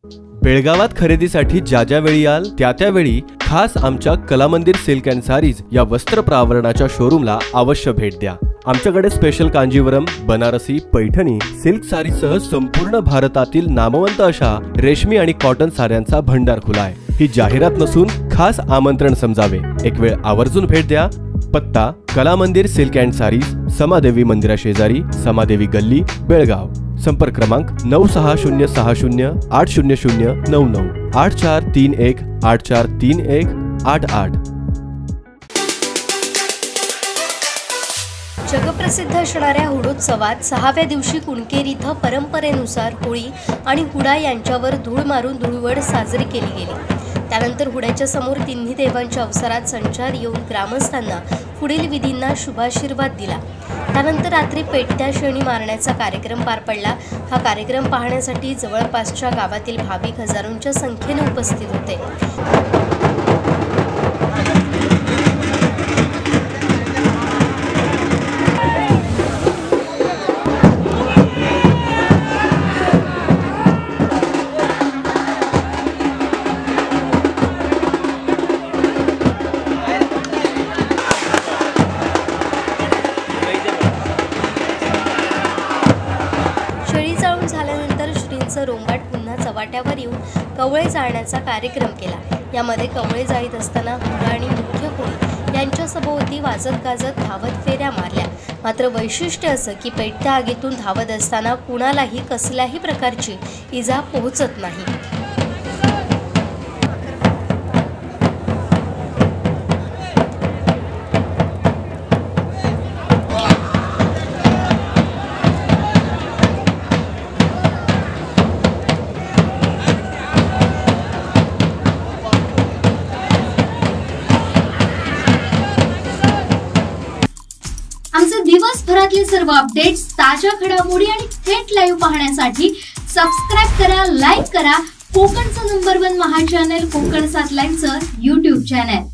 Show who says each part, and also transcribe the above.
Speaker 1: बेळगावात खरेदीसाठी ज्या वेळी याल त्यावेळी खास आमच्या कलामंदिर सिल्क अँड सारीज या वस्त्र प्रावरणाच्या शोरूमला अवश्य भेट द्या। आमच्याकडे स्पेशल कांजीवरम, बनारसी, पैठणी, सिल्क सारीसह संपूर्ण भारतातील नामवंत अशा रेशमी आणि कॉटन साड्यांचा भंडार खुला आहे। ही जाहिरात नसून खास आमंत्रण समजावे। एक वेळ आवर्जून भेट द्या। पत्ता कलामंदिर सिल्क अँड सारीज, समादेवी मंदिरा शेजारी, समादेवी गल्ली, बेळगाव। संपर्क क्रमांक 9660 80099 8431 8431 88।
Speaker 2: जगप्रसिद्ध असणाऱ्या हुडोत्सवात 6व्या दिवशी कुणकेर इथं परंपरेनुसार होळी आणि हुडा यांच्यावर धूळ मारून धुळवड साजरी केली गेली। त्यानंतर हुड्याच्या समोर तिन्ही देवांच्या अवसरात संचार येऊन ग्रामस्थांना पुढील विधींना शुभाशीर्वाद दिला। त्यानंतर रात्री पेटत्या शेणी मारण्याचा कार्यक्रम पार पडला। हा कार्यक्रम पाहण्यासाठी जवळपासच्या गावातील भाविक हजारोंच्या संख्येने उपस्थित होते। शेळी जाळून झाल्यानंतर श्रींचं रोंबाट पुन्हा चव्हाट्यावर येऊन कवळे जाळण्याचा कार्यक्रम केला। यामध्ये कवळे जाळीत असताना हुडा आणि मुख्य होळी यांच्या सभोवती वाजत गाजत धावत फेऱ्या मारल्या। मात्र वैशिष्ट्य असं की पेटत्या आगीतून धावत असताना कुणालाही कसल्याही प्रकारची इजा पोहोचत नाही।
Speaker 3: आमचे दिवसभरातले सर्व अपडेट्स, ताज्या घडामोडी आणि थेट लाईव्ह पाहण्यासाठी सबस्क्राइब करा, लाईक करा कोकणचं नंबर 1 महा चॅनल कोकण 7 लाईव्हचं YouTube चॅनल।